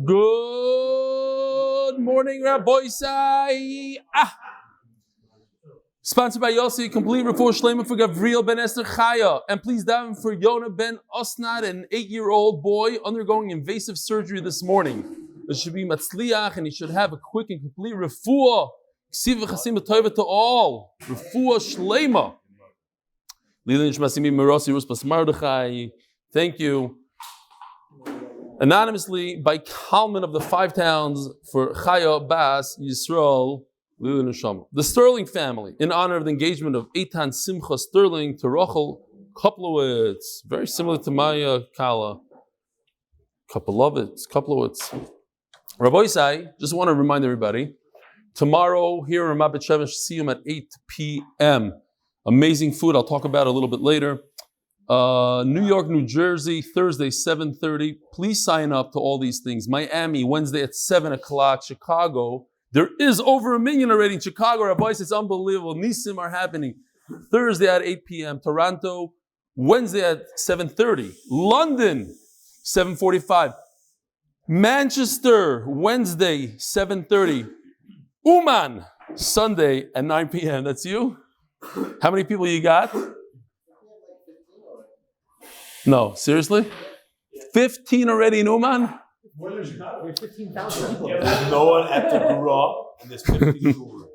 Good morning, Rabbi Sai. Sponsored by Yossi, complete refua shilama for Gavriel Ben Chaya. And please daven for Yona Ben Osnat, an 8-year-old boy undergoing invasive surgery this morning. It should be matzliach, and he should have a quick and complete refua. Ktiva, vechatima, tova to all. Refua shilama. Thank you. Anonymously by Kalman of the 5 towns for Chaya Bat Israel. The Sterling family, in honor of the engagement of Eytan Simcha Sterling to Rochel Koplowitz, very similar to Maya Kala. Koplowitz. Rabbi Isai, just want to remind everybody, tomorrow here in Amud Beis, Siyumim at 8 p.m. Amazing food, I'll talk about it a little bit later. New York, New Jersey, Thursday, 7:30. Please sign up to all these things. Miami, Wednesday at 7 o'clock. Chicago, there is over 1 million already in Chicago. Rabbi, it's unbelievable. Nisim are happening. Thursday at 8 p.m. Toronto, Wednesday at 7:30. London, 7:45. Manchester, Wednesday, 7:30. Uman, Sunday at 9 p.m. That's you? How many people you got? No, seriously? 15 already in Uman? More than Chicago. We have 15,000 people. There's no one at the Gura, and there's 50 people.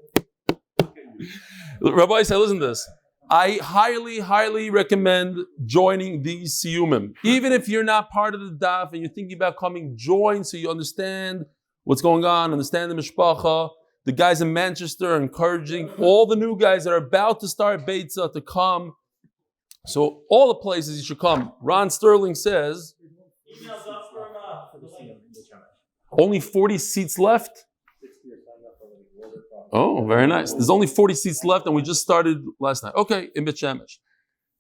Rabbi said, listen to this. I highly recommend joining these Siyumim. Even if you're not part of the Daf and you're thinking about coming, join so you understand what's going on, understand the mishpacha. The guys in Manchester are encouraging all the new guys that are about to start Beitzah to come. So all the places you should come. Ron Sterling says, only 40 seats left? Oh, very nice. There's only 40 seats left and we just started last night. Okay, in Bet Shemesh.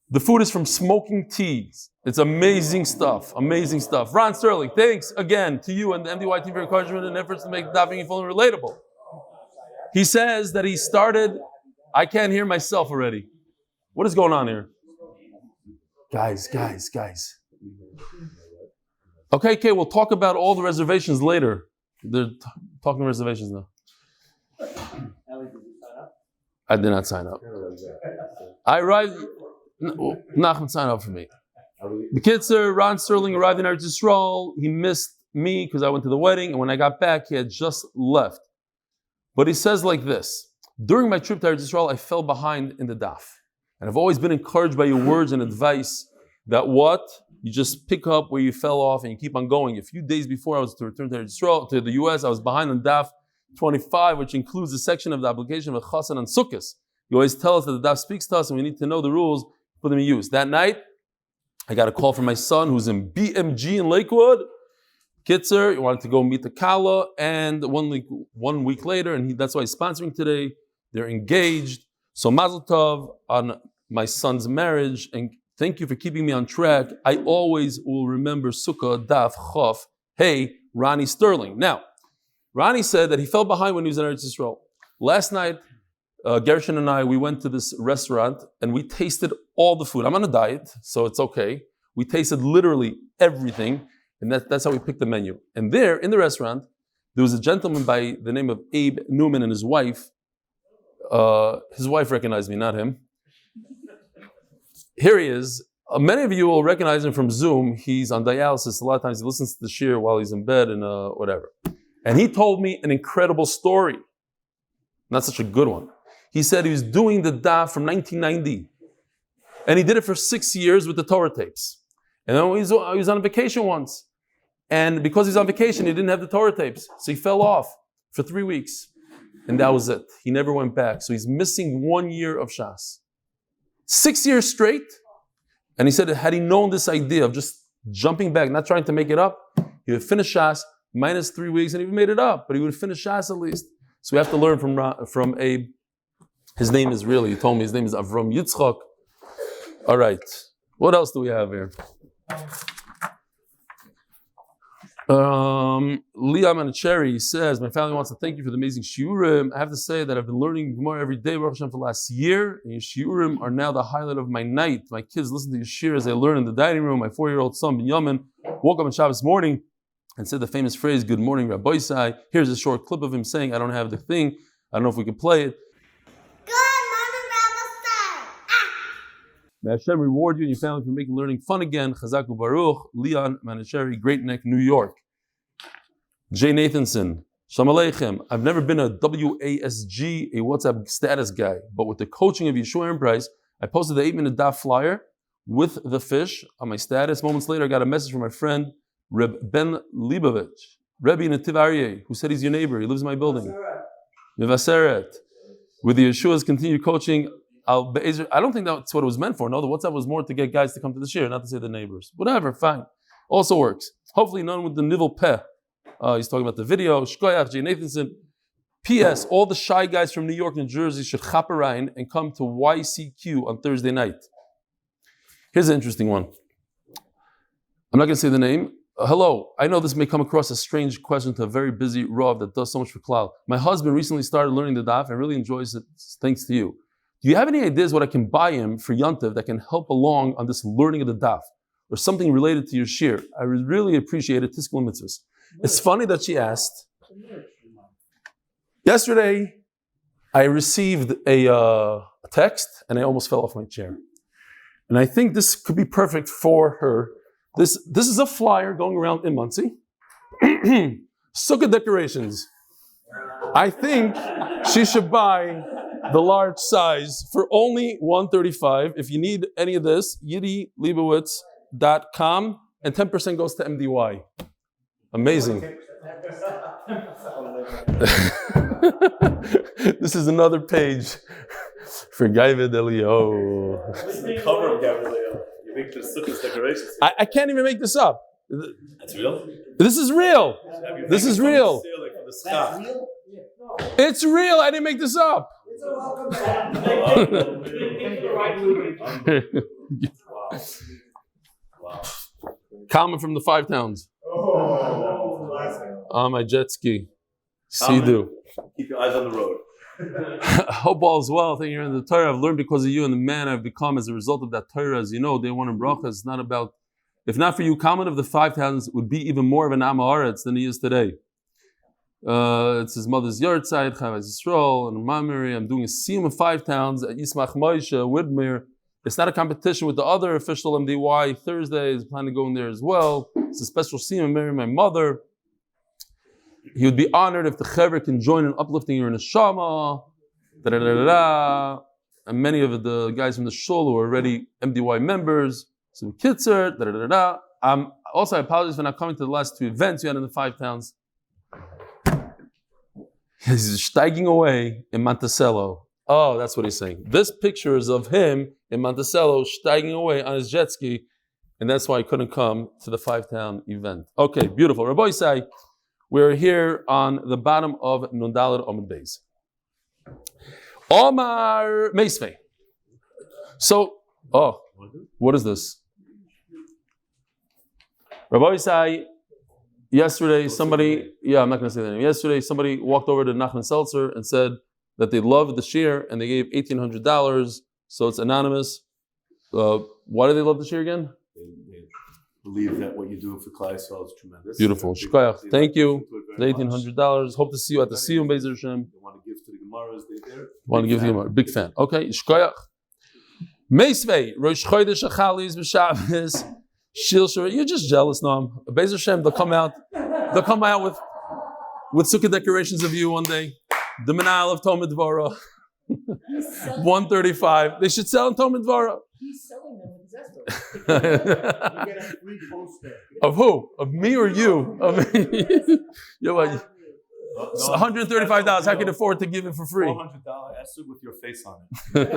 The food is from Smoking Teas. It's amazing stuff. Ron Sterling, thanks again to you and the MDY Tehillim for encouragement and efforts to make davening full and relatable. He says that he started, I can't hear myself already. What is going on here? Guys. Okay, we'll talk about all the reservations later. They're talking reservations now. I did not sign up. I arrived, Nachman signed up for me. The kids, Ron Sterling arrived in Eretz Yisrael. He missed me because I went to the wedding, and when I got back, he had just left. But he says like this, during my trip to Eretz Yisrael, I fell behind in the daf. And I've always been encouraged by your words and advice that you just pick up where you fell off and you keep on going. A few days before I was to return to Eretz Yisrael, to the US, I was behind on daf 25, which includes a section of the application of Chassan and Succah. You always tell us that the daf speaks to us and we need to know the rules, put them in use. That night, I got a call from my son who's in BMG in Lakewood. Kitzer, he wanted to go meet the Kala, and 1 week later, and that's why he's sponsoring today. They're engaged. So Mazel Tov on my son's marriage, and thank you for keeping me on track. I always will remember Sukkah, Daf, Chof. Hey, Ronnie Sterling. Now, Ronnie said that he fell behind when he was in Eretz Yisrael. Last night, Gershon and I, we went to this restaurant, and we tasted all the food. I'm on a diet, so it's okay. We tasted literally everything. And that's how we picked the menu. And there, in the restaurant, there was a gentleman by the name of Abe Newman and his wife. His wife recognized me, not him. Here he is. Many of you will recognize him from Zoom. He's on dialysis. A lot of times he listens to the shir while he's in bed and whatever. And he told me an incredible story. Not such a good one. He said he was doing the daf from 1990. And he did it for 6 years with the Torah tapes. And then he was on vacation once. And because he's on vacation, he didn't have the Torah tapes. So he fell off for 3 weeks. And that was it. He never went back. So he's missing 1 year of Shas. 6 years straight. And he said, had he known this idea of just jumping back, not trying to make it up, he would finish Shas minus 3 weeks and he made it up. But he would finish Shas at least. So we have to learn from Abe. His name is he told me his name is Avram Yitzchak. All right. What else do we have here? Liam and Cherry says, my family wants to thank you for the amazing shiurim. I have to say that I've been learning more every day, Baruch Hashem, for the last year. And your shiurim are now the highlight of my night. My kids listen to your shir as I learn in the dining room. My 4-year-old son, Binyamin, woke up on Shabbos morning and said the famous phrase, "Good morning, Rabbi Isai." Here's a short clip of him saying, "I don't have the thing. I don't know if we can play it." Good morning, Rabbi Isai. May Hashem reward you and your family for making learning fun again. Chazaku Baruch, Leon Manasheri, Great Neck, New York. Jay Nathanson, Shalom Aleichem. I've never been a WASG, a WhatsApp status guy, but with the coaching of Yeshua Price, I posted the 8-minute daf flyer with the fish on my status. Moments later, I got a message from my friend, Reb Ben Libovich, Rebbe in Aryeh, who said he's your neighbor. He lives in my building. Mivaseret. With the Yeshua's continued coaching, I don't think that's what it was meant for. No, the WhatsApp was more to get guys to come to the shir, not to say the neighbors. Whatever, fine. Also works. Hopefully none with the nivel peh. He's talking about the video. Shkoyach, Jay Nathanson. P.S. All the shy guys from New York and Jersey should chaperine and come to YCQ on Thursday night. Here's an interesting one. I'm not going to say the name. Hello. I know this may come across as a strange question to a very busy Rav that does so much for Klal. My husband recently started learning the daf and really enjoys it thanks to you. Do you have any ideas what I can buy him for Yontiv that can help along on this learning of the daf or something related to your shir? I would really appreciate it. Tiskul mitzvahs. It's funny that she asked. Yesterday, I received a text and I almost fell off my chair. And I think this could be perfect for her. This is a flyer going around in Muncie. Sukkah decorations. I think she should buy the large size for only $135. If you need any of this, yiddylebowitz.com, and 10% goes to MDY. Amazing. This is another page for Gavriel. This is the cover of Gavriel. You make the Sukkah's decorations. I can't even make this up. That's real? This is real. This is real. That's real? It's real. I didn't make this up. It's a welcome back. Wow. Kalman from the 5 towns. On my jet ski. Sidu. Keep your eyes on the road. Hope all is well. Thank you in the Torah. I've learned because of you and the man I've become as a result of that Torah. As you know, day one in Bracha is not about, if not for you, Kalman of the 5 towns would be even more of an Am Haaretz than he is today. It's his mother's yard side, Chaya Bat Israel, and Mamiri. I'm doing a Siyumim of 5 towns at Yismach Moshe, Widmir. It's not a competition with the other official MDY. Thursday is planning to go in there as well. It's a special Siyumim, marry my mother. He would be honored if the Chaver can join in uplifting your neshama. And many of the guys from the shul who are already MDY members. So Kitzer. Also, I apologize for not coming to the last 2 events you had in the 5 towns. He's steiging away in Monticello. Oh, that's what he's saying. This picture is of him in Monticello steiging away on his jet ski, and that's why he couldn't come to the 5-town event. Okay, beautiful. Rabbi Isai, we're here on the bottom of Nundalad Amud Beis. Omar Meisvei. So, what is this? Rabbi Isai, yesterday, somebody, I'm not going to say the name. Yesterday, somebody walked over to Nachman Seltzer and said that they loved the shir and they gave $1,800, so it's anonymous. Why do they love the shir again? They believe that what you do for Klal Yisrael is tremendous. Beautiful. Shkoyach. Thank you. $1,800. Hope to see you at the Siyum Beis Hashem. They want to give to the Gemaras. They're there. Want to give to the Gemara. Big fan. Okay. Shkoyach. Meisvei. Rosh Chodesh Achalis B'Shabbos. You're just jealous, Noam. Beis Hashem, they'll come out with Sukkah decorations of you one day. The Menal of Tomid Dvara. 135. They should sell in Tomid Dvara. He's selling them with his escrow. You get a free poster. Of who? Of me or you? Of me. You're like, $135. How can you afford to give it for free? $400 esrog with your face on it.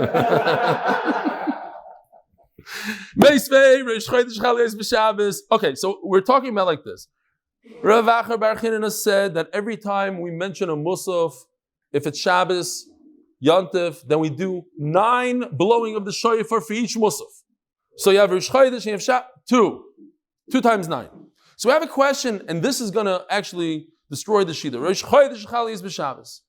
Okay, so we're talking about like this. Rav Acher Bar Chinina said that every time we mention a musaf, if it's Shabbos, Yontif, then we do 9 blowing of the shofar for each musaf. So you have Rosh Chodesh and you have Shabbos, 2 times 9. So we have a question, and this is going to actually destroy the Shida. Rosh Chodesh Chali is b'Shabbos.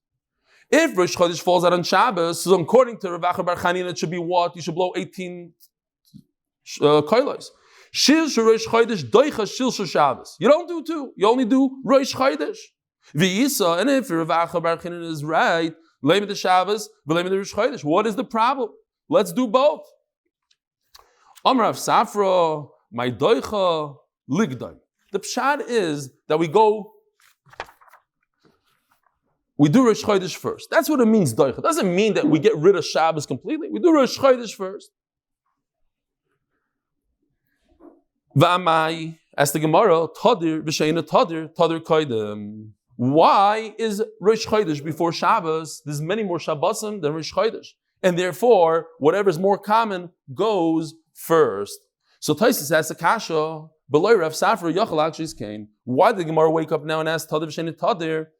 If Rosh Chodesh falls out on Shabbos, so according to Rav Acher Bar Chinina, it should be what? You should blow 18 koilos. Shil Rosh Chodesh doicha shil Shabbos. You don't do two. You only do Rosh Chodesh. V'yisa, and if Rav Acha Bar Chinan is right, lame the Shabbos, v'lame the Rosh Chodesh. What is the problem? Let's do both. Amar Rav Safra, my doicha ligdai. The pshat is that we do Rosh Chodesh first. That's what it means, doicha. It doesn't mean that we get rid of Shabbos completely. We do Rosh Chodesh first. V'amai, as the Gemara, tadir v'sheina tadir koidem. Why is Rosh Chodesh before Shabbos? There's many more Shabbosim than Rosh Chodesh. And therefore, whatever is more common goes first. So Taisus asks a kasha, below Rav Safra, Yachal actually came. Why did the Gemara wake up now and ask tadir v'sheina tadir?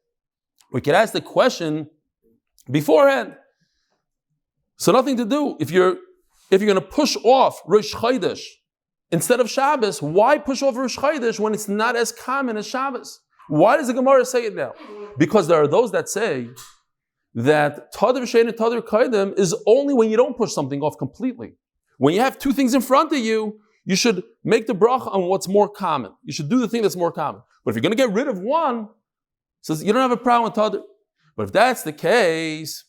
We could ask the question beforehand. So nothing to do. If you're going to push off Rosh Chodesh instead of Shabbos, why push off Rosh Chodesh when it's not as common as Shabbos? Why does the Gemara say it now? Because there are those that say that Tadir V'Shein and Tadir Kaidem is only when you don't push something off completely. When you have two things in front of you, you should make the bracha on what's more common. You should do the thing that's more common. But if you're going to get rid of one, says you don't have a problem with Tadir. But if that's the case,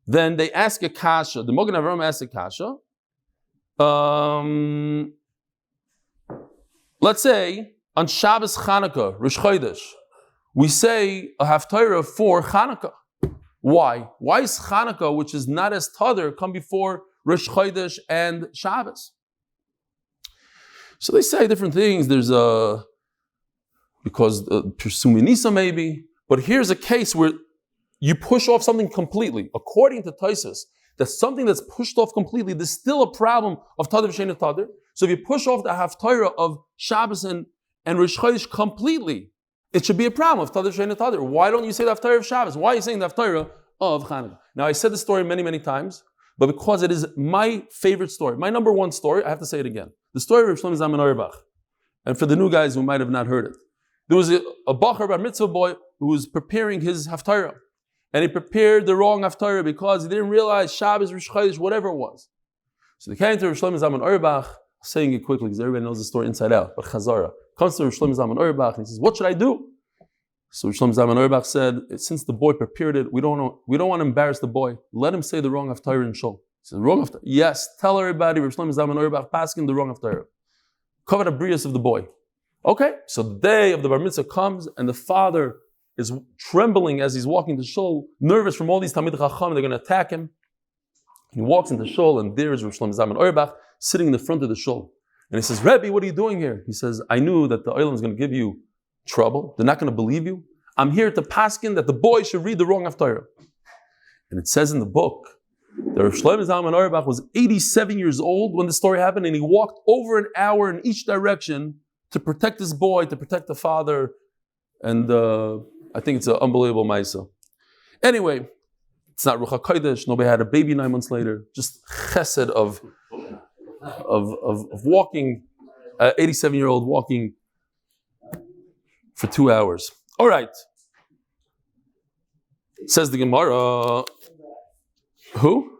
then they ask a kasha. The Mogen Avram asks a kasha. Let's say on Shabbos Chanukah, Rosh Chodesh, we say a haftarah for Chanukah. Why? Why is Chanukah, which is not as Tadir, come before Rosh Chodesh and Shabbos? So they say different things. There's because Persuminisa maybe, but here's a case where you push off something completely. According to Taisus, that something that's pushed off completely, there's still a problem of Tadir V'Shein Tadir. So if you push off the haftarah of Shabbos and Rosh Chodesh completely, it should be a problem of Tadir V'Shein Tadir. Why don't you say the haftarah of Shabbos? Why are you saying the haftarah of Chanukah? Now I said this story many, many times, but because it is my favorite story, my number one story, I have to say it again. The story of Shlomo Lalezarian. And for the new guys who might have not heard it, there was a Bachar Bar Mitzvah boy who was preparing his haftarah. And he prepared the wrong haftarah because he didn't realize Shabbos, Rosh Chodesh, whatever it was. So they came to Shlomo Lalezarian, saying it quickly because everybody knows the story inside out, but Chazara comes to Shlomo Lalezarian and he says, "What should I do?" So Shlomo Lalezarian said, "Since the boy prepared it, we don't want to embarrass the boy. Let him say the wrong haftarah in shul." He said, "Wrong haftarah?" "Yes, tell everybody Shlomo Lalezarian paskin the wrong haftarah. Cover the brias of the boy." Okay, so the day of the bar mitzvah comes and the father is trembling as he's walking to shul, nervous from all these Talmid Chacham, they're going to attack him. He walks into shul and there is Shlomo Lalezarian sitting in the front of the shul. And he says, "Rebbe, what are you doing here?" He says, "I knew that the Olam is going to give you trouble. They're not going to believe you. I'm here to paskin that the boy should read the wrong haftarah." And it says in the book that Shlomo Lalezarian was 87 years old when the story happened, and he walked over an hour in each direction to protect his boy, to protect the father. And I think it's an unbelievable ma'isa. Anyway, it's not Ruach HaKodesh. Nobody had a baby 9 months later. Just chesed of walking, 87-year-old walking for 2 hours. All right. Says the Gemara. Who?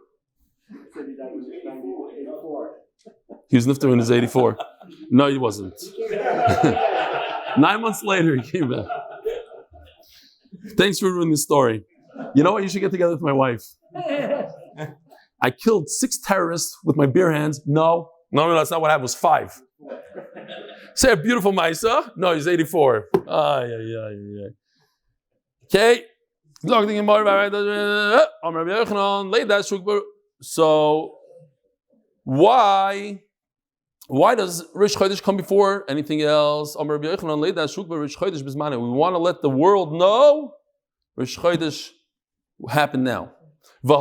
He was nifter when he was 84. No, he wasn't. 9 months later, he came back. Thanks for ruining the story. You know what? You should get together with my wife. I killed 6 terrorists with my bare hands. No, that's not what happened. It was 5. Say a beautiful Maisa. No, he's 84. Okay. So, why does Rosh Chodesh come before anything else? We want to let the world know Rosh Chodesh happened now. There's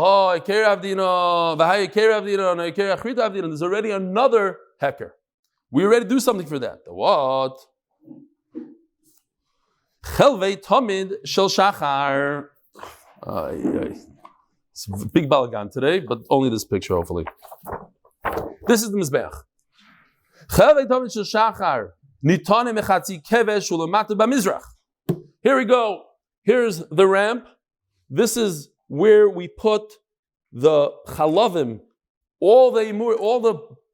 already another hecker. We already do something for that. The what? It's a big balagan today, but only this picture, hopefully. This is the Mizbeach. Here we go. Here's the ramp. This is where we put the chalavim, all the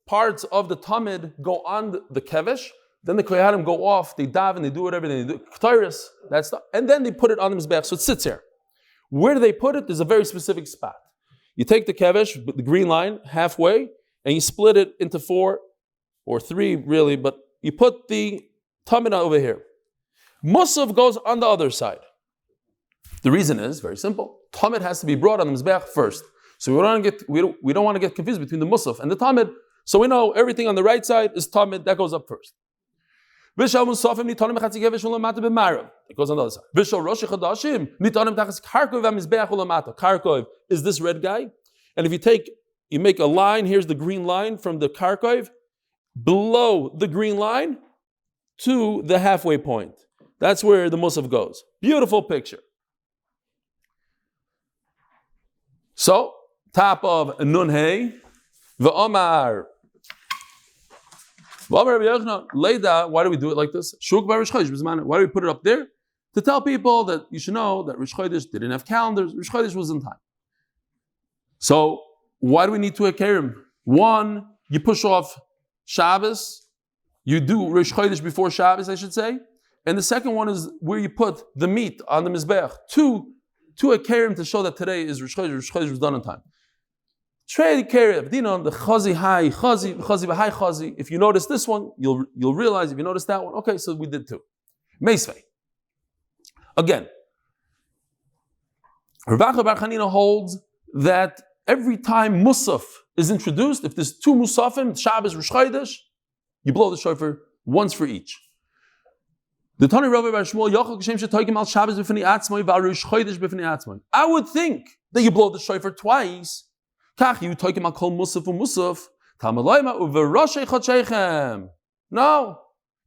parts of the tamid go on the kevesh. Then the kohanim go off. They daven. They do whatever they do. Ketores. And then they put it on the mizbeach, so it sits here. Where do they put it? There's a very specific spot. You take the kevesh, the green line, halfway, and you split it into 4 or 3, really. But you put the tamid over here. Musaf goes on the other side. The reason is very simple. Tamid has to be brought on the mizbeach first. So we don't want to get confused between the musaf and the tamid. So we know everything on the right side is tamid, that goes up first. It goes on the other side. Karkov is this red guy. And if you make a line, here's the green line from the Karkov, below the green line to the halfway point. That's where the musaf goes. Beautiful picture. So, top of Nun Hey, V'Omar. Why do we do it like this? Why do we put it up there? To tell people that you should know that Rosh Chodesh didn't have calendars. Rosh Chodesh was in time. So, why do we need to Akerim? One, you push off Shabbos. You do Rosh Chodesh before Shabbos, I should say. And the second one is where you put the meat on the Mizbeach. Two Akerim to show that today is Rosh Chodesh. Rosh Chodesh was done on time. Trade Akerim, the Chazi High, Chazi B'Hai Chazi. If you notice this one, you'll realize. If you notice that one, okay, so we did 2. Meisvei. Again, Rav Acha Bar Chanina holds that every time Musaf is introduced, if there's 2 Musafim, Shabbos, Rosh Chodesh, you blow the shofar once for each. The Tani Rabbi Bar Shmuel Yochel Kashem Shetoikim Al Shabbos B'Fnei Atzmai V'Al Rosh Chodesh B'Fnei Atzmai. I would think that you blow the shofar twice. Kach you toikim Al Kol Musaf u'Musaf Tamalayma uVeroshei Chodshechem. No,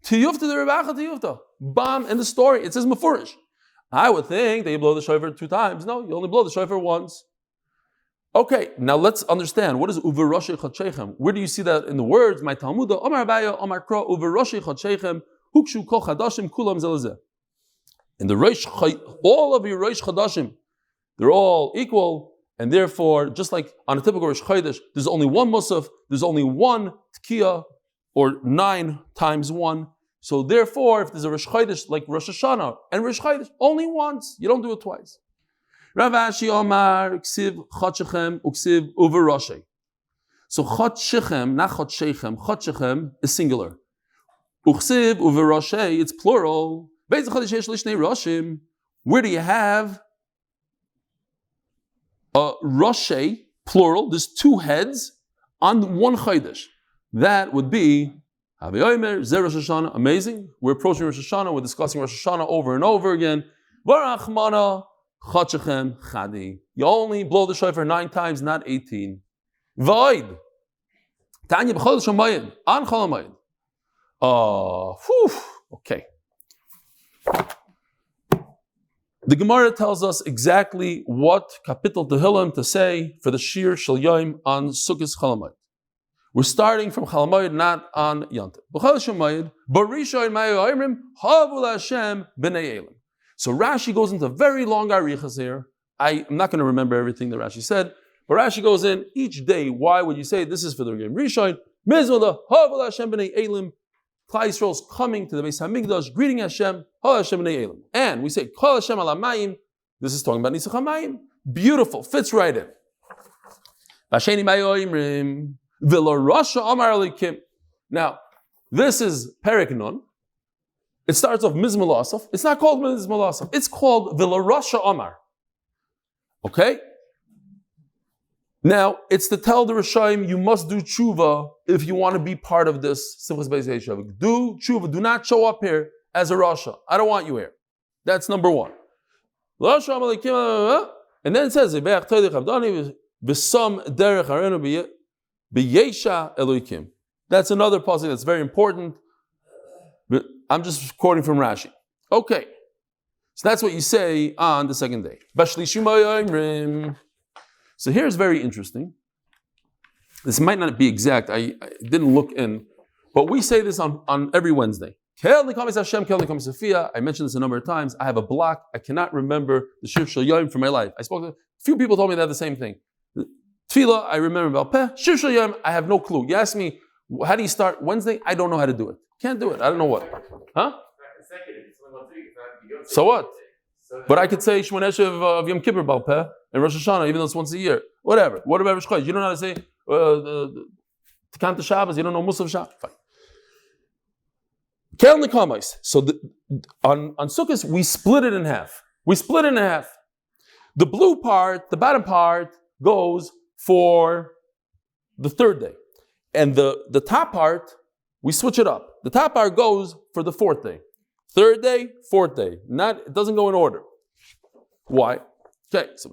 Tiyufta the Rebbe Acha Tiyufta. Bam in the story it says Mefurish. I would think that you blow the shofar 2 times. No, you only blow the shofar once. Okay, now let's understand what is uVeroshei Chodshechem. Where do you see that in the words? My Talmud Omar Abaya Omar Kro uVeroshei Chodshechem. In the Rosh, all of your Rosh Chodashim, they're all equal, and therefore, just like on a typical Rosh Chodesh, there's only one Musaf, there's only one Tkiya, or 9 times 1. So therefore, if there's a Rosh Chodesh like Rosh Hashanah and Rosh Chodesh, only once, you don't do it twice. Rav Ashi Omar, Ksiv Chodshechem, Uksiv Uveroshe. So Chodshechem, not Chodshechem, Chodshechem is singular. Uchsiv uveroshe, it's plural. Where do you have a roshe, plural? There's 2 heads on one chodesh. That would be amazing. We're approaching Rosh Hashanah. We're discussing Rosh Hashanah over and over again. You only blow the shofar 9 times, not 18. Void. Tanya b'chol shamayim an cholamayim. Okay. The Gemara tells us exactly what kapitel Tehillim to say for the Shir Shel Yom on Sukkah's Chalamayid. We're starting from Chalamayid, not on Yontif. So Rashi goes into very long arichas here. I'm not going to remember everything that Rashi said, but Rashi goes in each day. Why would you say this is for the Yom Rishon? Mizmah Havu Hashem b'nei Elim. Klal Yisrael is coming to the Beis Hamikdash, greeting Hashem, Hol Hashem b'nei Elim. And we say, Kol Hashem ala mayim. This is talking about Nisach HaMayim. Beautiful, fits right in. V'asheni mayoimrim, v'lo Rasha Amar Elikim. Now, this is Perek Nun. It starts off Mizmah L'Asaf. It's not called Mizmah L'Asaf. It's called v'lo Rasha Amar. Okay? Now, it's to tell the Rishaim, you must do tshuva if you want to be part of this Simchas Beis Yeshuos. Do tshuva. Do not show up here as a Rasha. I don't want you here. That's number 1. And then it says, that's another passage that's very important. But I'm just quoting from Rashi. Okay. So that's what you say on the second day. So here's very interesting. This might not be exact. I didn't look in. But we say this on every Wednesday. I mentioned this a number of times. I have a block. I cannot remember the Shir Shel Yom for my life. I spoke to a few people told me they have the same thing. Tefillah, I remember about Peh. Shir Shel Yom, I have no clue. You ask me, How do you start Wednesday? I don't know how to do it. Can't do it. I don't know what. Huh? So what? But I could say Shemon Eshev of Yom Kippur Baal Peh and Rosh Hashanah, even though it's once a year. Whatever. What about Rosh Chodesh? You don't know how to say Tikkan to Shabbos. You don't know Musaf Shabbos. Fine. Kel Nikamais. So on Sukkot, we split it in half. The blue part, the bottom part, goes for the third day. And the top part, we switch it up. The top part goes for the fourth day. Third day, fourth day. It doesn't go in order. Why? Okay, so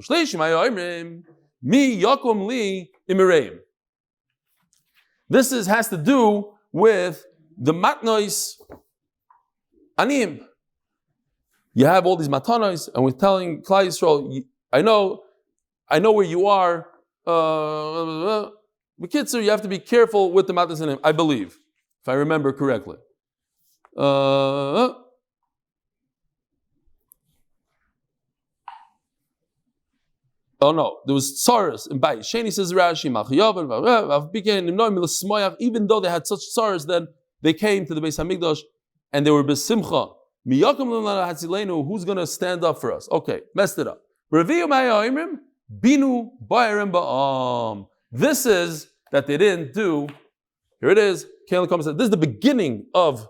this has to do with the matnois anim. You have all these matanos, and we're telling Klal Yisrael, I know where you are. B'kitzur, you have to be careful with the matnos anim, I believe, if I remember correctly. Oh no, there was tsaras in Bayis. Sheni says Rashi, even though they had such tsaras, then they came to the Beis Hamikdash and they were besimcha. Who's going to stand up for us? Okay, messed it up. This is that they didn't do. Here it is. This is the beginning of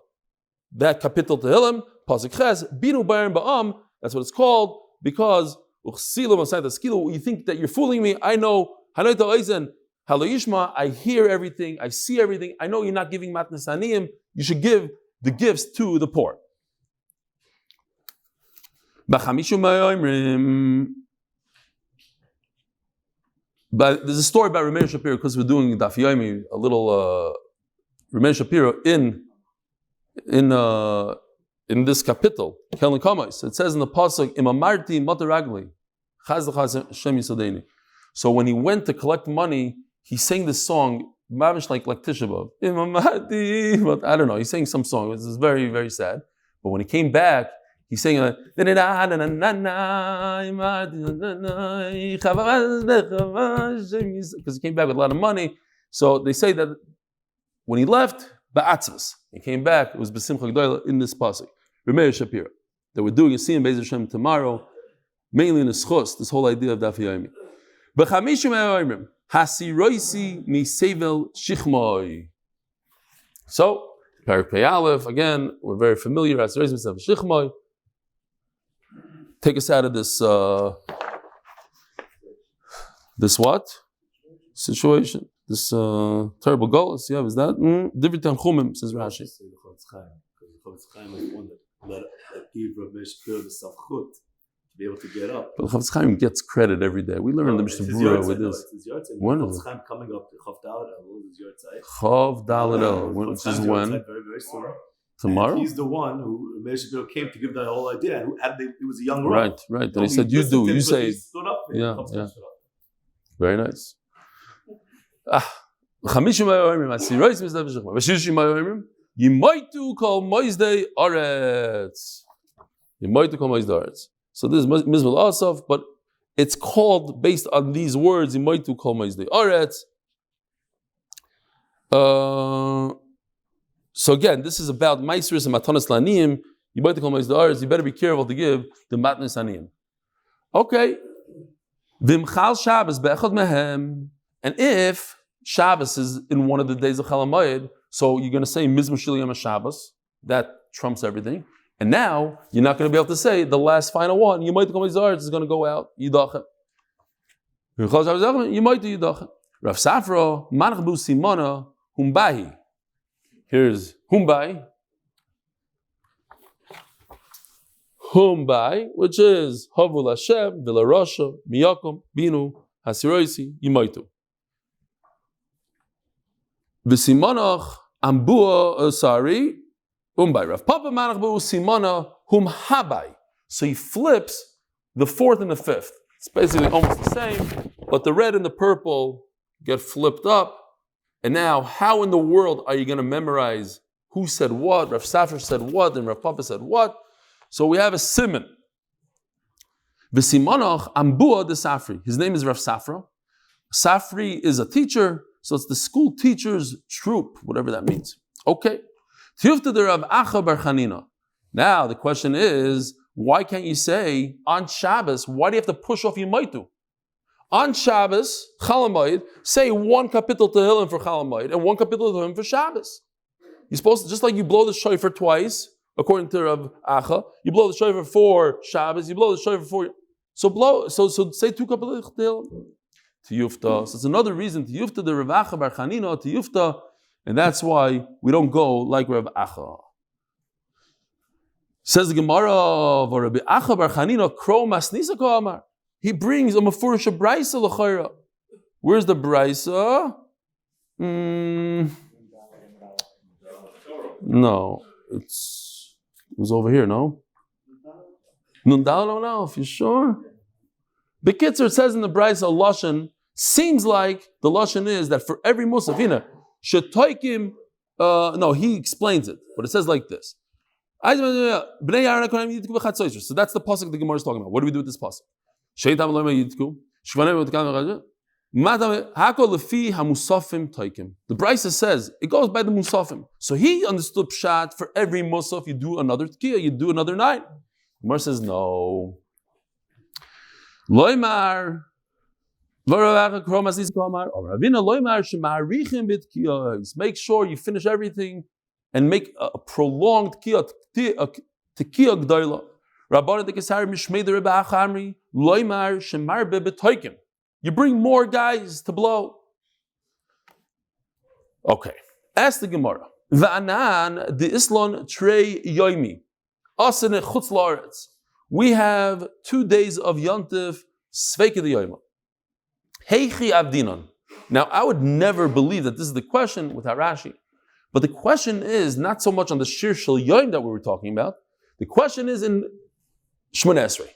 that kapitel Tehillim. Pasuk Ches, Binu Bayram Ba'am. That's what it's called because you think that you're fooling me. I know. I hear everything. I see everything. I know you're not giving matnas aniyim. You should give the gifts to the poor. But there's a story about Ramesh Shapiro because we're doing Daf Yomi, a little Ramesh Shapiro in this kapitel. It says in the pasuk, "Imamarti mataragli." So when he went to collect money, he sang this song, mamish like Tisha B'Av. But I don't know, he sang some song. It was very, very sad. But when he came back, he sang because he came back with a lot of money. So they say that when he left, ba'atzvus, he came back. It was b'simcha g'dola in this pasuk. Ramesh Shapiro that we're doing a Siyum Be'ez Hashem tomorrow. Mainly in the schos, this whole idea of Daf Yomi. B'chamishim ha'oimrim, hasiroisi misevel shichmoi. So, Parak Pei Aleph, again, we're very familiar, hasiroisi misevel shichmoi. Take us out of this, this what? Situation. This terrible goal. Is that? Divri Tanchumim, says Rashi. Be able to get up. But Chavetz Chaim gets credit every day. We learn the Mishnah Berurah with this. When is it? Coming up to Chav Dalet El is your tzeit. Chav Dalet El, which is when? Very, very soon. Tomorrow? And he's the one who Meir came to give that whole idea, and he was a young Rav. Right, right. And he said, "You do." You say, "Yeah, yeah." Very nice. Chamishim ha'oimrim asirois misevel shichmoi. V'shishim ha'oimrim yimoitu kol moizdei aretz. Yimoitu kol moizdei aretz. So this is Mizvel Asaf, but it's called based on these words. Yimoitu kol moizdei aretz. So again, this is about Maisris and Matanas Laniyim. Yimoitu kol moizdei aretz. You better be careful to give the Matanas Laniyim. Okay. V'imchal Shabbos be'echad mehem. And if Shabbos is in one of the days of Chol Hamoed, so you're going to say Mizmor Shel Yom HaShabbos. That trumps everything. And now, you're not going to be able to say the last final one. You might come is going to go out. Yidachem. You might do Yidachem. Rav Safra, Manach Bu Simona, Humbahi. Here's Humbai. Humbai, which is Havul Hashem, Vila Rasha, Miyakum, Binu, Hasiroisi, Yimaitu. V'simonach ambua asari umbai. Rav Papa manach bu simona hum habai. So he flips the fourth and the fifth. It's basically almost the same, but the red and the purple get flipped up. And now, how in the world are you going to memorize who said what? Rav Safra said what, and Rav Papa said what? So we have a simon. V'simonach ambua de Safri. His name is Rav Safra. Safri is a teacher. So it's the school teacher's troop, whatever that means. Okay. Tiyufta de Rav Acha bar Chanina. Now the question is, why can't you say on Shabbos, why do you have to push off Yomaitu? On Shabbos, Chalamayid, say one kapitel Tehillim for Chalamayid and one kapitel Tehillim for Shabbos. You're supposed to, just like you blow the shofar twice, according to Rav Acha, you blow the shofar for Shabbos, you blow the shofar for... So say two kapitel Tehillim. Tiyufta. So it's another reason Tiyufta the Rav Acha bar Chanina Tiyufta, and that's why we don't go like Rav Acha. Says the Gemara of Rabbi Acha bar Chanina Kro Masnisa Amar. He brings a mafurish brayso l'chayra. Where's the brayso? No, it was over here. No. No, if you're sure. Bekitzer, it says in the brayso lashon. Seems like the lashon is that for every musaf, shetoikim. No, he explains it, but it says like this. So that's the pasuk the Gemara is talking about. What do we do with this pasuk? The Brisa says it goes by the musafim. So he understood pshat for every musaf you do another tkiyah, you do another night. Gemara says no. Loimar. Make sure you finish everything and make a prolonged tkiyah g'dayla. You bring more guys to blow. Okay. Ask the Gemara. V'anan the Islon trei yomi. Asene chutz la'aretz. We have 2 days of yontif sveike the yoima. Heichi avdinon. Now I would never believe that this is the question with Rashi. But the question is not so much on the shir shel yoim that we were talking about. The question is in Shmoneh Esrei.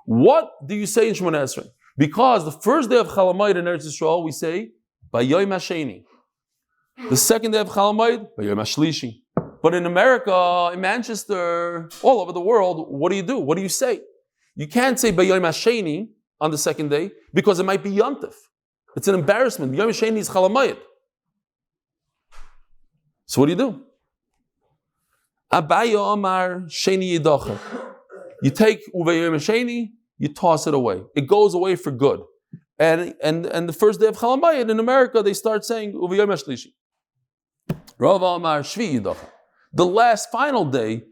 What do you say in Shmoneh Esrei? Because the first day of Chalamayid in Eretz Yisrael, we say, Bayoim HaSheni. The second day of Chalamayid, Bayoim HaShlishi. But in America, in Manchester, all over the world, what do? What do you say? You can't say Bayoim HaSheni on the second day because it might be Yontif. It's an embarrassment. Bayoim HaSheni is Chalamayid. So what do? Abaya Omar Sheni Yidacha. You take Uvayim Sheni, you toss it away. It goes away for good. And the first day of Chalamayid in America, they start saying Uvayim Shlishi. Rav Omar Shvi Yidacha. The last final day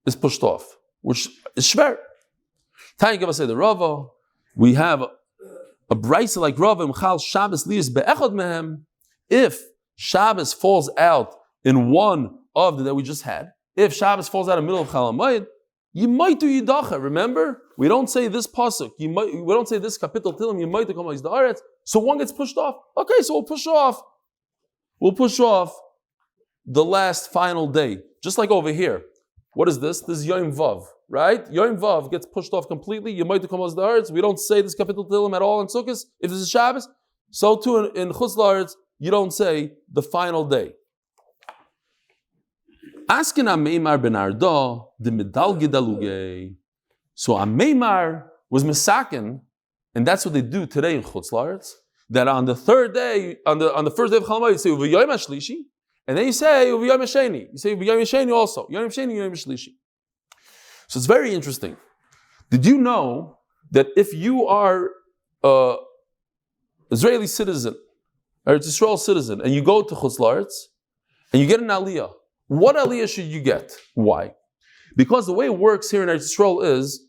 is pushed off, which is shver. Tanya Gava say the Rava. We have a brayso like Rava Mchal Shabbos Lius Be'echad Mehem. If Shabbos falls out in one of the that we just had, if Shabbos falls out in the middle of Chalamayid, you might do Yidacha. Remember, we don't say this pasuk. We don't say this kapitel Tehillim. You might come as the aretz. So one gets pushed off. Okay, so we'll push off. We'll push off the last final day, just like over here. What is this? This is Yom Vav, right? Yom Vav gets pushed off completely. You might come as the aretz. We don't say this kapitel Tehillim at all in Sukkot. If this is Shabbos, so too in Chutz La'aretz, you don't say the final day. Asking Ameimar ben Arda the medal gedaluge. So Ameimar was misaken, and that's what they do today in Chutz La'aretz. That on the third day, on the first day of Chalamayid, you say Uvayom HaShlishi, and then you say Uvayom HaSheni. You say Uvayom HaSheni also. Yom HaSheni, Yom HaShlishi. So it's very interesting. Did you know that if you are Israeli citizen, or it's Israel citizen, and you go to Chutz La'aretz, and you get an aliyah, what aliyah should you get? Why? Because the way it works here in Eretz Yisrael is,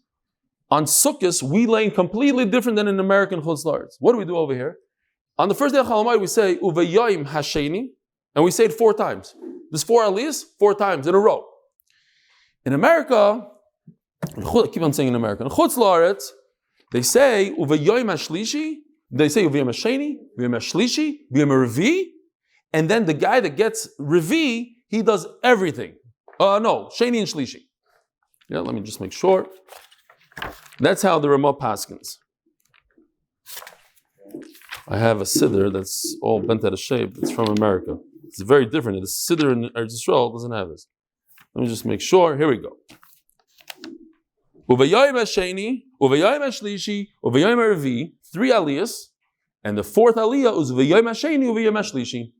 on Sukkot, we lane completely different than in American Chutz La'aretz. What do we do over here? On the first day of Chalamayid, we say, Uvayim HaSheni, and we say it 4 times. There's 4 aliyahs, 4 times in a row. In America, I keep on saying in America, in Chutz La'aretz, they say, Uvayim HaShlishi, they say Uvayim HaSheni, Uvayim HaShlishi, Uvayim HaRevi, and then the guy that gets Revi, he does everything. No, Sheni and Shlishi. Yeah, let me just make sure. That's how the Ramah paskins. I have a siddur that's all bent out of shape. It's from America. It's very different. The siddur in Eretz Yisrael doesn't have this. Let me just make sure. Here we go. Uvayim HaSheni, Uvayim HaShlishi, Uvayim HaRevi, 3 aliyahs, And the fourth aliyah is v'yom hasheni u'v'yom hashlishi.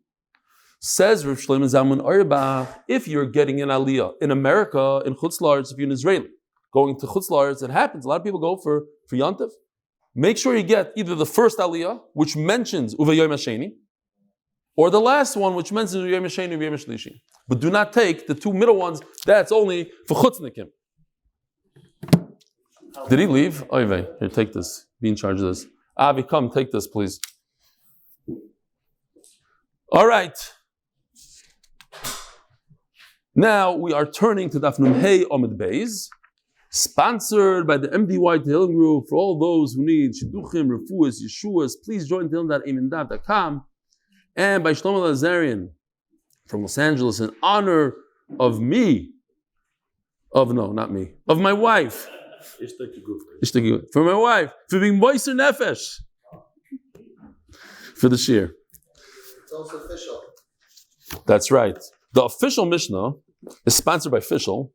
Says Rav Shlomo Zalman Auerbach, if you're getting an aliyah in America, in Chutz La'aretz, if you're an Israeli, going to Chutz La'aretz, it happens. A lot of people go for Yontif. Make sure you get either the first aliyah, which mentions uvayom hasheni, or the last one, which mentions uvayom hasheni uvayom hashlishi. But do not take the two middle ones. That's only for chutznikim. Did he leave? Oy, here, take this. Be in charge of this. Avi, come, take this, please. All right. Now we are turning to Daf Yomi Amud Beis, sponsored by the MDY Tehillim group for all those who need Shidduchim, Refuas and Yeshuos. Please join Tehillim.com and by Shlomo Lalezarian from Los Angeles in honor of me, of my wife. For my wife, for being moiser nefesh, for the shir. It's also official. That's right. The official Mishnah is sponsored by Fishel.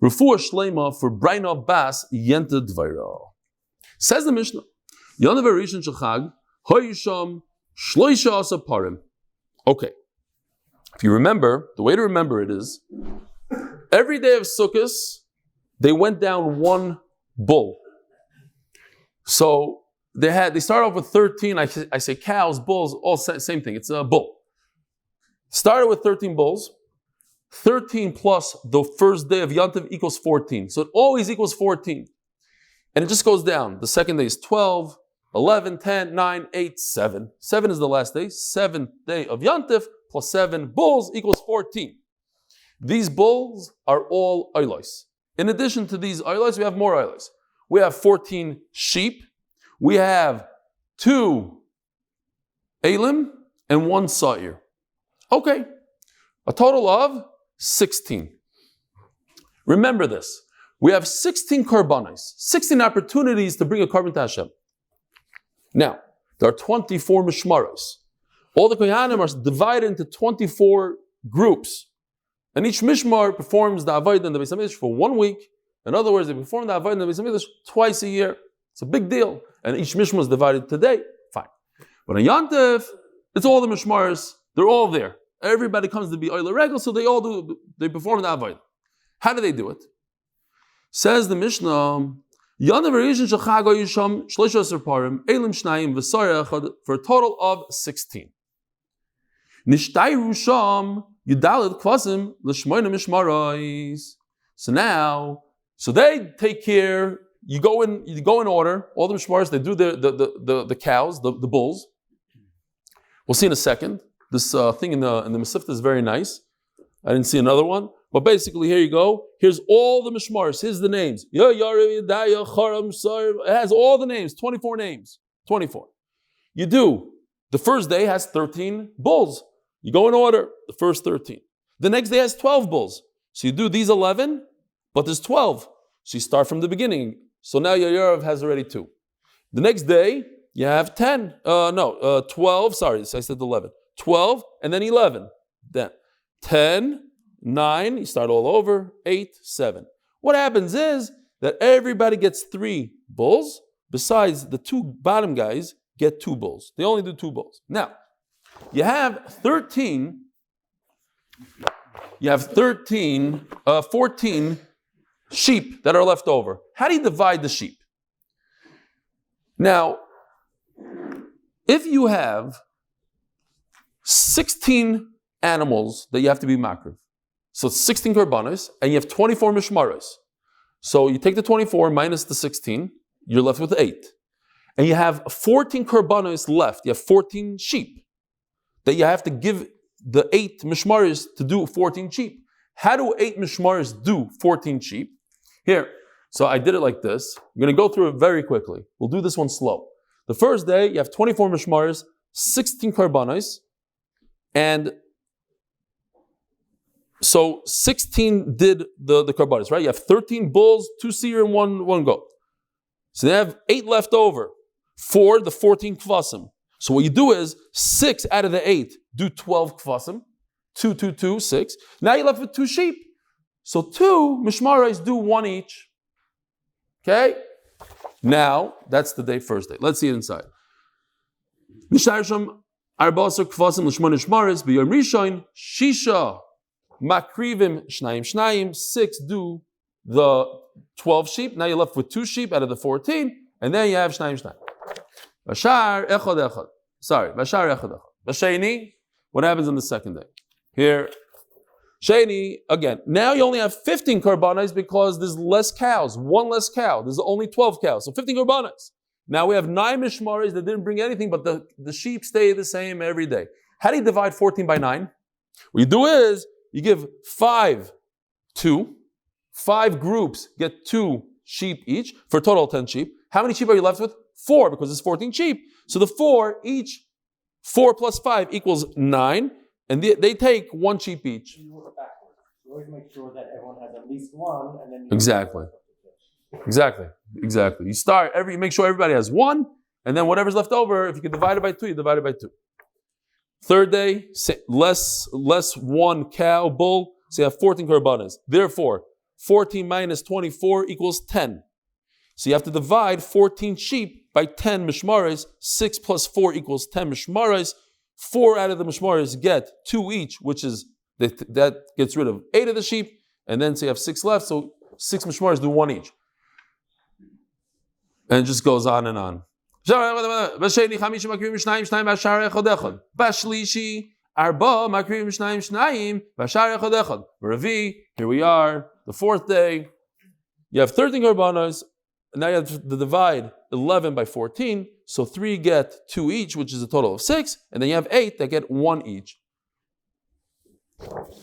Refua shilama for Braina Bas Yenta Dvaira. Says the Mishnah, Yona Ben Osnat Shachag Hoyisham Shloisha Asa Parim. Okay. If you remember, the way to remember it is, every day of Sukkot, they went down one bull. So they start off with 13, I say cows, bulls, all same thing. It's a bull. Started with 13 bulls. 13 plus the first day of Yontif equals 14. So it always equals 14. And it just goes down. The second day is 12, 11, 10, 9, 8, 7. 7 is the last day. 7th day of Yontif plus 7 bulls equals 14. These bulls are all Eilos. In addition to these Eilos, we have more Eilos. We have 14 sheep. We have 2 Elim and 1 Sa'ir. Okay. A total of 16. Remember this. We have 16 karbanos, 16 opportunities to bring a carbon to Hashem. Now, there are 24 mishmaros. All the kohanim are divided into 24 groups. And each mishmar performs the avodah and the Beis HaMikdash for 1 week. In other words, they perform the avodah and the Beis HaMikdash twice a year. It's a big deal. And each mishmar is divided today. Fine. But on Yontif, it's all the mishmaros. They're all there. Everybody comes to be Oile Regel, so they perform the avodah. How do they do it? Says the Mishnah, for a total of 16. So they take care, you go in order, all the mishmaros, they do the cows, the bulls. We'll see in a second. This thing in the Masifta is very nice. I didn't see another one. But basically, here you go. Here's all the mishmaros. Here's the names. It has all the names, 24 names. 24. You do. The first day has 13 bulls. You go in order, the first 13. The next day has 12 bulls. So you do these 11, but there's 12. So you start from the beginning. So now your Yerev has already 2. The next day, you have 12. Sorry, I said 11. 12, and then 11. Then 10, 9, you start all over, 8, 7. What happens is that everybody gets 3 bulls, besides the 2 bottom guys get 2 bulls. They only do 2 bulls. Now, you have 14 sheep that are left over. How do you divide the sheep? Now, if you have 16 animals that you have to be makriv, so it's 16 karbanos, and you have 24 mishmaros. So you take the 24 minus the 16, you're left with 8. And you have 14 karbanos left. You have 14 sheep that you have to give the 8 mishmaros to do 14 sheep. How do 8 mishmaros do 14 sheep? Here, so I did it like this. I'm going to go through it very quickly. We'll do this one slow. The first day, you have 24 mishmaros, 16 karbanos, and so 16 did the karbanos, right? You have 13 bulls, 2 seer, and one goat. So they have 8 left over for the 14 kvasim. So what you do is 6 out of the 8 do 12 kvasim, 2, 6. Now you're left with 2 sheep. So 2 mishmaros do 1 each. Okay? Now, that's the first day. Let's see it inside. Nisharsham arbasa kvasim l'shmon ishmaris b'yom rishon shisha makrivim shnayim 6 do the 12 sheep. Now you're left with 2 sheep out of the 14, and then you have shnayim. Bashar echad. Sorry, bashar echad. Basheni. What happens on the second day? Here, sheni again. Now you only have 15 korbanos because there's less cows. 1 less cow. There's only 12 cows, so 15 korbanos. Now we have 9 mishmaris that didn't bring anything, but the sheep stay the same every day. How do you divide 14 by 9? What you do is you give 5 groups get 2 sheep each for a total of 10 sheep. How many sheep are you left with? 4, because it's 14 sheep. So the 4 each, 4 plus 5 equals 9, and they take 1 sheep each. You work backwards. You always make sure that everyone has at least one, and then Exactly. You make sure everybody has 1, and then whatever's left over, if you can divide it by 2, you divide it by 2. Third day, less 1 cow, bull, so you have 14 korbanos. Therefore, 14 minus 24 equals 10. So you have to divide 14 sheep by 10 mishmaros. 6 plus 4 equals 10 mishmaros. 4 out of the mishmaros get 2 each, which is, that gets rid of 8 of the sheep, and then so you have 6 left, so 6 mishmaros do 1 each. And it just goes on and on. Bashlishi, arba makrim shnayim, bashar echad echad. Ravi, here we are, the 4th day. You have 13 korbanos, and now you have to divide 11 by 14, so 3 get 2 each, which is a total of 6, and then you have 8 that get 1 each.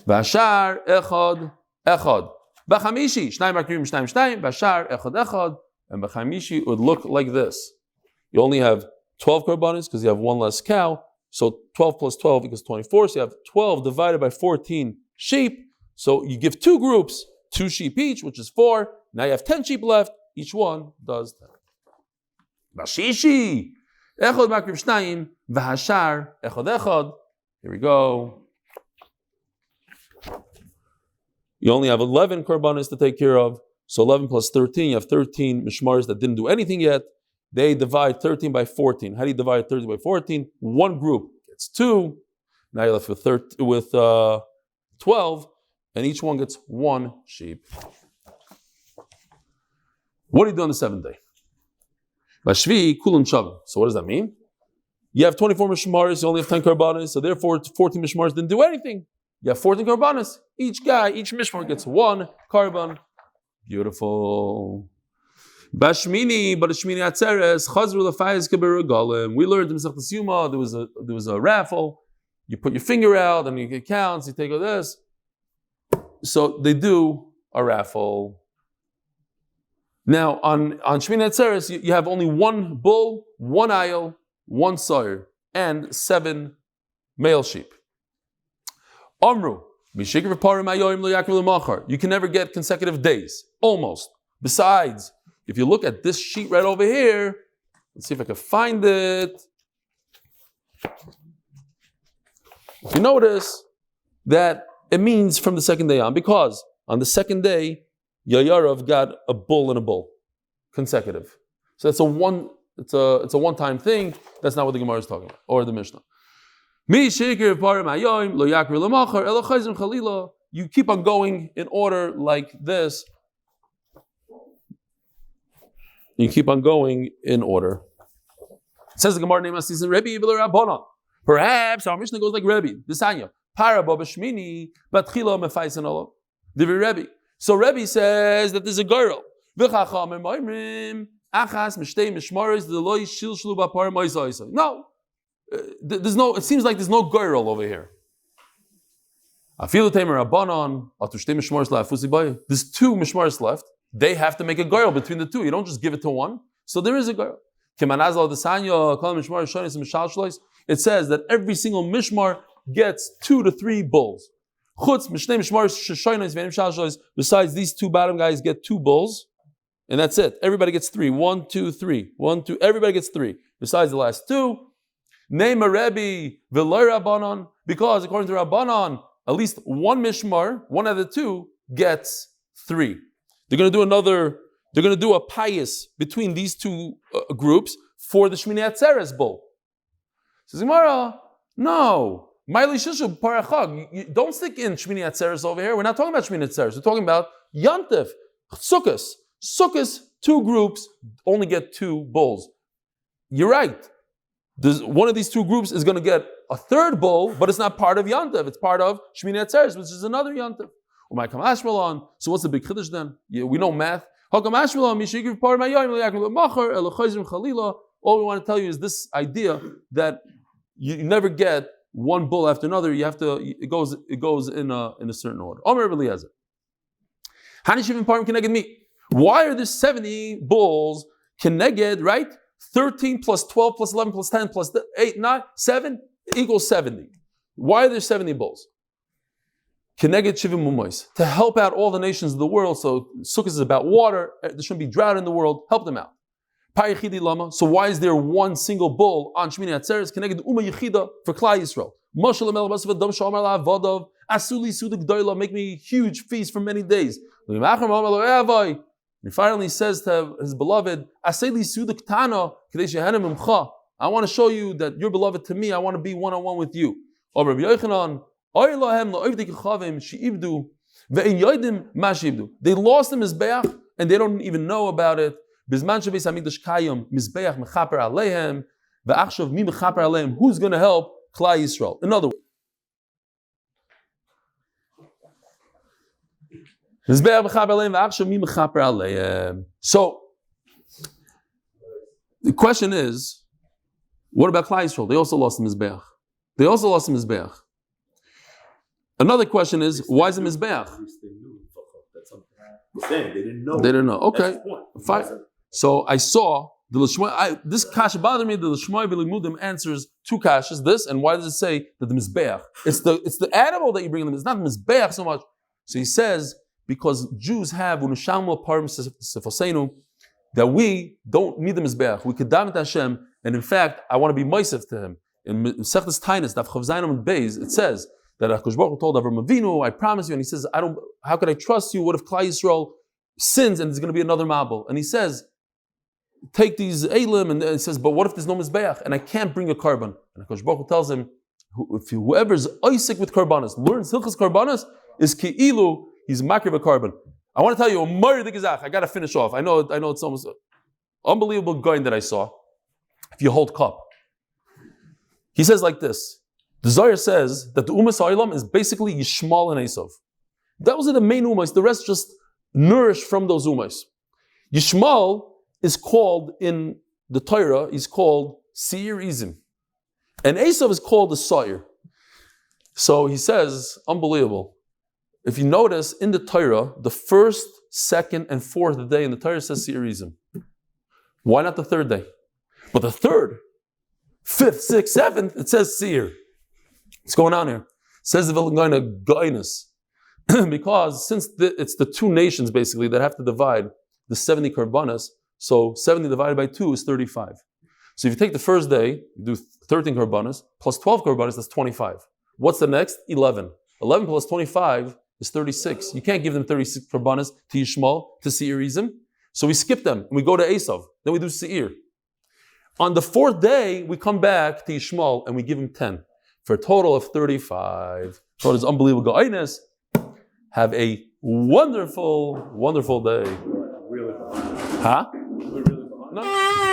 Bashar echad echad. Bachamishi, shnayim makrim shnayim, bashar echad echad. And b'chamishi would look like this. You only have 12 korbanos because you have 1 less cow. So 12 plus 12 equals 24. So you have 12 divided by 14 sheep. So you give 2 groups, 2 sheep each, which is 4. Now you have 10 sheep left. Each one does 10. Bashishi. Echad makriv shnayim, v'hashar echad echad. Here we go. You only have 11 korbanos to take care of. So 11 plus 13, you have 13 mishmaris that didn't do anything yet. They divide 13 by 14. How do you divide 13 by 14? 1 group gets 2. Now you're left with 12, and each one gets 1 sheep. What do you do on the 7th day? Bashvi kulun shavim. So what does that mean? You have 24 mishmaris, you only have 10 korbanos, so therefore 14 mishmaris didn't do anything. You have 14 korbanos. Each mishmar gets 1 korban. Beautiful. Bashmini, but Shmini Atzeres, Chazru Lafayz Keber Golem. We learned in Masechet Siyumah there was a raffle. You put your finger out and you get counts. You take all this. So they do a raffle. Now on Shmini Atzeres, you have only 1 bull, 1 ayil, 1 soyer, and 7 male sheep. Amru. You can never get consecutive days. Almost. Besides, if you look at this sheet right over here, let's see if I can find it. If you notice that it means from the 2nd day on, because on the 2nd day, Yayarav got a bull and a bull. Consecutive. So it's a one-time thing. That's not what the Gemara is talking about, or the Mishnah. You keep on going in order like this. You keep on going in order. It says the Gemara name is Rebbe Rabbanon. Perhaps our Mishnah goes like Rebbe. Disanya. Para Babashmini, Batchila Mefaisan Allah. Divi Rebbe. So Rebbe says that there's a girl. No. It seems like there's no girl over here. There's 2 mishmaris left. They have to make a girl between the 2. You don't just give it to 1. So there is a girl. It says that every single mishmar gets 2 to 3 bulls. Besides, these 2 bottom guys get 2 bulls. And that's it. Everybody gets 3. 1, 2, 3. 1, 2. Everybody gets 3. Besides the last 2. Name a Rebbe, V'loi Rabbanon, because according to Rabbanon, at least 1 mishmar, 1 out of the 2, gets 3. They're going to do a pious between these 2 groups for the Shmini Atzeres bull. Says Gemara, no. Don't stick in Shmini Atzeres over here. We're not talking about Shmini Atzeres. We're talking about Yantif, Sukkahs. Sukkahs, 2 groups only get 2 bulls. You're right. One of these 2 groups is going to get a 3rd bull, but it's not part of Yantif. It's part of Shmini Atzeres, which is another Yantif. So what's the big chiddush then? We know math. All we want to tell you is this idea that you never get one bull after another. You have to. It goes in a certain order. Why are there 70 bulls? Keneged, right? 13 plus 12 plus 11 plus 10 plus 8, 9, 7 equals 70. Why are there 70 bulls? Keneged shivim mumois, to help out all the nations of the world. So Sukkah is about water. There shouldn't be drought in the world. Help them out. So why is there one single bull on Shmini Atzeres? Keneged uma yechida for Klal Yisrael. Asuli sudik doila, make me a huge feast for many days. He finally says to his beloved, I want to show you that you're beloved to me. I want to be one-on-one with you. They lost the Mizbeach and they don't even know about it. Who's going to help Klal Yisrael? In other words, so the question is, what about Klal Yisrael? They also lost the Mizbeach. Another question is, why is it Mizbeach? They didn't know. They didn't know. Okay, fine. So I saw this kasha bothered me. The L'shmai B'limudim answers 2 kashas. This and why does it say that the Mizbeach? It's the animal that you bring them. It's not the Mizbeach so much. So he says because Jews have unushamu parim sefosenu that we don't need the Mizbeach. We could daven to Hashem, and in fact, I want to be meisiv to Him. In Sechtes Tainis, Daf Amud Beis, it says that HaKadosh Baruch Hu told Avram Avinu, I promise you, and he says, how could I trust you? What if Klal Yisrael sins and there's going to be another Mabel? And he says, take these Elim, and he says, but what if there's no Mizbeach and I can't bring a carbon? And HaKadosh Baruch Hu tells him, whoever's oisik with karbanas, learns Hilchas karbanas, is ki'ilu, he's makriv a carbon. I want to tell you, I got to finish off. I know it's almost unbelievable going that I saw. If you hold cup. He says like this. The Zohar says that the Umas Ha'olam is basically Yishmael and Esav. Those are the main Umas. The rest just nourished from those Umas. Yishmael is called in the Torah, he's called Seir Izim. And Esav is called the Sa'ir. So he says, unbelievable. If you notice in the Torah, the 1st, 2nd, and 4th day in the Torah says Seir Izim. Why not the 3rd day? But the 3rd, 5th, 6th, 7th, it says Seir. What's going on here? It says the Vilna Gainus. Because since it's the 2 nations basically that have to divide the 70 karbanas, so 70 divided by 2 is 35. So if you take the first day, you do 13 karbanas, plus 12 karbanas, that's 25. What's the next? 11. 11 plus 25 is 36. You can't give them 36 karbanas to Yishmael, to Seirizim. So we skip them, and we go to Esav. Then we do Seir. On the 4th day, we come back to Yishmael, and we give him 10. For a total of 35. So it is unbelievable. Go'iness. Have a wonderful, wonderful day. Really? Huh? We're really behind. No.